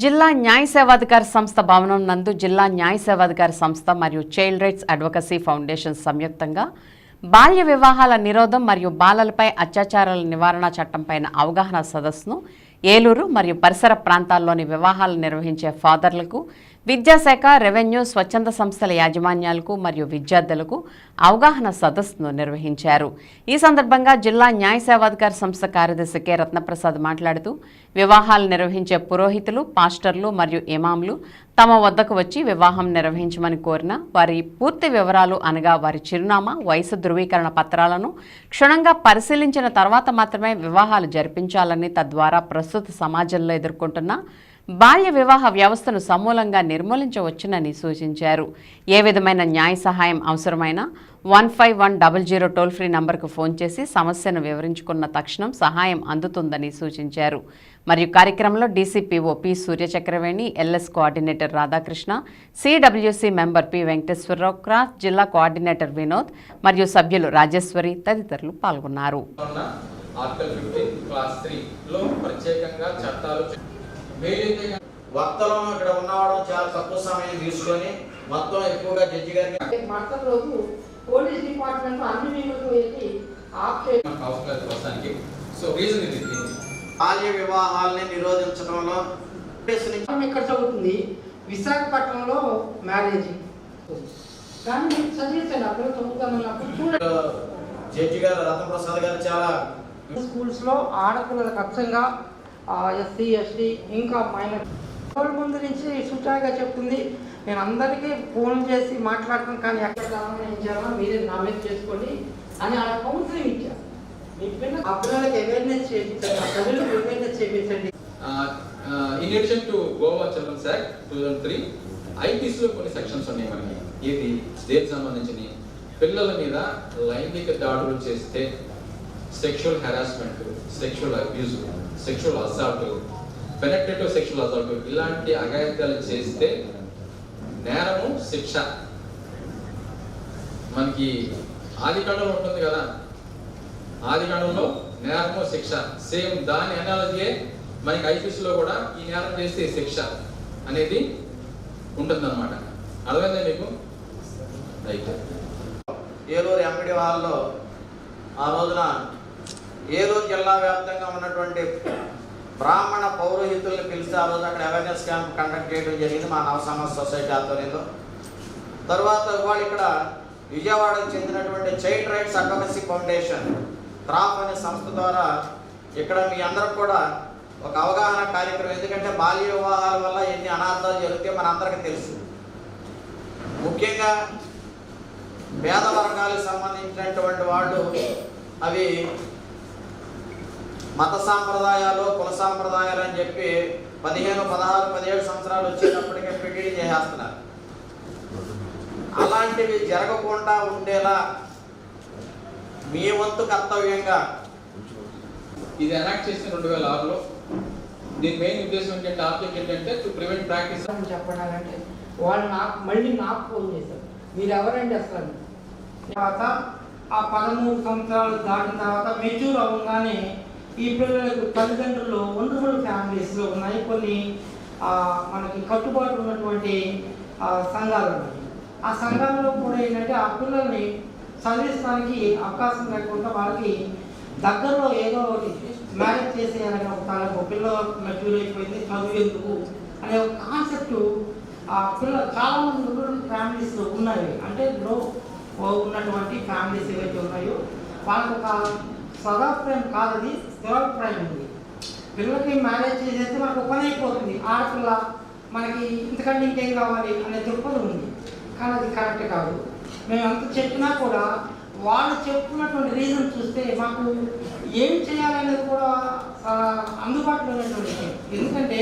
జిల్లా న్యాయ సేవాధికారి సంస్థ భవనం నందు జిల్లా న్యాయ సేవాధికారి సంస్థ మరియు చైల్డ్ రైట్స్ అడ్వకసీ ఫౌండేషన్ సంయుక్తంగా బాల్య వివాహాల నిరోధం మరియు బాలలపై అత్యాచారాల నివారణ చట్టంపైన అవగాహన సదస్సును ఏలూరు మరియు పరిసర ప్రాంతాల్లోని వివాహాలు నిర్వహించే ఫాదర్లకు, విద్యాశాఖ, రెవెన్యూ, స్వచ్ఛంద సంస్థల యాజమాన్యాలకు మరియు విద్యార్థులకు అవగాహన సదస్సును నిర్వహించారు. ఈ సందర్భంగా జిల్లా న్యాయ సేవాధికారి సంస్థ కార్యదర్శి కె రత్నప్రసాద్ మాట్లాడుతూ, వివాహాలు నిర్వహించే పురోహితులు, పాస్టర్లు మరియు ఇమాంలు తమ వద్దకు వచ్చి వివాహం నిర్వహించమని కోరిన వారి పూర్తి వివరాలు అనగా వారి చిరునామా, వయసు ధృవీకరణ పత్రాలను క్షుణ్ణంగా పరిశీలించిన తర్వాత మాత్రమే వివాహాలు జరిపించాలని, తద్వారా ప్రస్తుత సమాజంలో ఎదుర్కొంటున్న బాల్య వివాహ వ్యవస్థను సమూలంగా నిర్మూలించవచ్చునని సూచించారు. ఏ విధమైన న్యాయ సహాయం అవసరమైన 1510 టోల్ ఫ్రీ నంబర్కు ఫోన్ చేసి సమస్యను వివరించుకున్న తక్షణం సహాయం అందుతుందని సూచించారు. మరియు కార్యక్రమంలో DCPO P Suryachakraveni, LS coordinator Radhakrishna, CWC member P Venkateswararao, cross జిల్లా కోఆర్డినేటర్ వినోద్ మరియు సభ్యులు రాజేశ్వరి తదితరులు పాల్గొన్నారు. వక్తలను ఇక్కడ ఉన్నవాడు చాలా తక్కువ సమయం తీసుకొని మొత్తం ఎక్కువగా జడ్జి గారికి మరుసటి రోజు పోలీస్ డిపార్ట్మెంట్ అన్ని వీళ్ళకి వెళ్ళి బాల్య వివాహాలని నిరోధించడంలో ఇక్కడ చదువుతుంది, విశాఖపట్నంలో మ్యారేజ్ కానీ చదివించండి అప్పుడు చదువుతామన్నప్పుడు చూడండి. జడ్జి గారు రత్నప్రసాద్ గారు చాలా స్కూల్స్ లో ఆడపిల్లలకు అచ్చంగా ఎస్సీ, ఎస్టీ ఇంకా మైనర్ ముందు నుంచి సుచాయిగా చెప్తుంది. నేను అందరికీ ఫోన్ చేసి మాట్లాడుతాను, కానీ ఎక్కడ గమనించాలో మీరే నామినేట్ చేసుకోండి అని అలా కౌన్సిలింగ్ ఇచ్చారు. మీ పిల్లలు ఆ పిల్లలకి అవేర్నెస్ చేయించండి, ఆ పిల్లలకు అవేర్నెస్ చేయించండి. In addition to Goa Children's Act 2003, IPC లో కొన్ని సెక్షన్స్ ఉన్నాయి మనకి. ఇది దేనికి సంబంధించి పిల్లల మీద లైంగిక దాడులు చేస్తే sexual harassment, sexual abuse, sexual assault, penetrative sexual assault ఇలాంటి అఘాయిత్యాలు చేస్తే నేరము, శిక్ష. మనకి ఆదికాండంలో ఉంటుంది కదా, ఆదికాండంలో నేరము, శిక్ష సేమ్ దాని అనాలజీయే మనకి ఐపీసీలో కూడా ఈ నేరం చేస్తే శిక్ష అనేది ఉంటుందన్నమాట. అర్థమైందా మీకు? రైట్. ఏలూరు ఎంపీడీ హాల్లో ఆ రోజున ఏలూరు జిల్లా వ్యాప్తంగా ఉన్నటువంటి బ్రాహ్మణ పౌరోహితుల్ని పిలిచి ఆ రోజు అక్కడ అవేర్నెస్ క్యాంప్ కండక్ట్ చేయడం జరిగింది మా నవ సమాజ్ సొసైటీ ఆధ్వర్యంలో. తర్వాత వాళ్ళు ఇక్కడ విజయవాడకు చెందినటువంటి child rights advocacy foundation trap అనే సంస్థ ద్వారా ఇక్కడ మీ అందరికి కూడా ఒక అవగాహన కార్యక్రమం. ఎందుకంటే బాల్య వివాహాల వల్ల ఎన్ని అనార్థాలు జరుగుతాయో మన అందరికీ తెలుసు. ముఖ్యంగా పేద వర్గాలకు సంబంధించినటువంటి వాళ్ళు అవి మత సాంప్రదాయాలు, కుల సాంప్రదాయాలు అని చెప్పి 15, 16, 17 సంవత్సరాలు వచ్చేటప్పటికే పెళ్లి చేసేస్తున్నారు. అలాంటివి జరగకుండా ఉండేలా మీ వంతు కర్తవ్యంగా ఇది ఎనాక్ట్ చేసిన 2006లో. దీని మెయిన్ ఉద్దేశం ఏంటంటే, ఆబ్జెక్ట్ ఏంటంటే టు ప్రివెంట్ ప్రాక్టీస్. చెప్పడాలంటే వాళ్ళు నాకు ఫోన్ చేశారు, మీరు ఎవరండి అసలు. తర్వాత ఆ 13 సంవత్సరాలు దాటిన తర్వాత మెచ్యూర్ అవ్వగానే ఈ పిల్లలకు తల్లిదండ్రులు వండర్ఫుల్ ఫ్యామిలీస్లో ఉన్నాయి. కొన్ని మనకి కట్టుబాటు ఉన్నటువంటి సంఘాలు ఉన్నాయి. ఆ సంఘాల్లో కూడా ఏంటంటే ఆ పిల్లల్ని చదివించడానికి అవకాశం లేకుండా వాళ్ళకి దగ్గరలో ఏదో ఒకటి మ్యారేజ్ చేసేయాలని ఒక తాలూకు పిల్లలు మెచ్యూర్ అయిపోయింది, చదువు ఎందుకు అనే ఒక కాన్సెప్ట్ ఆ పిల్లలు చాలామంది రూరల్ ఫ్యామిలీస్లో ఉన్నాయి. అంటే లో ఉన్నటువంటి ఫ్యామిలీస్ ఏవైతే ఉన్నాయో వాళ్ళకు ఒక సదాప్రాయం కాదు, అది స్థిరాభిప్రాయం ఉంది. పిల్లలకి మ్యారేజ్ చేసేస్తే మనకు ఒక పని అయిపోతుంది, ఆడపిల్ల మనకి ఇంతకంటే ఇంకేం కావాలి అనే దృక్పథం ఉంది. కానీ అది కరెక్ట్ కాదు. మేము అంత చెప్పినా కూడా వాళ్ళు చెప్తున్నటువంటి రీజన్ చూస్తే మాకు ఏం చేయాలనేది కూడా అందుబాటులో ఉన్నటువంటి విషయం. ఎందుకంటే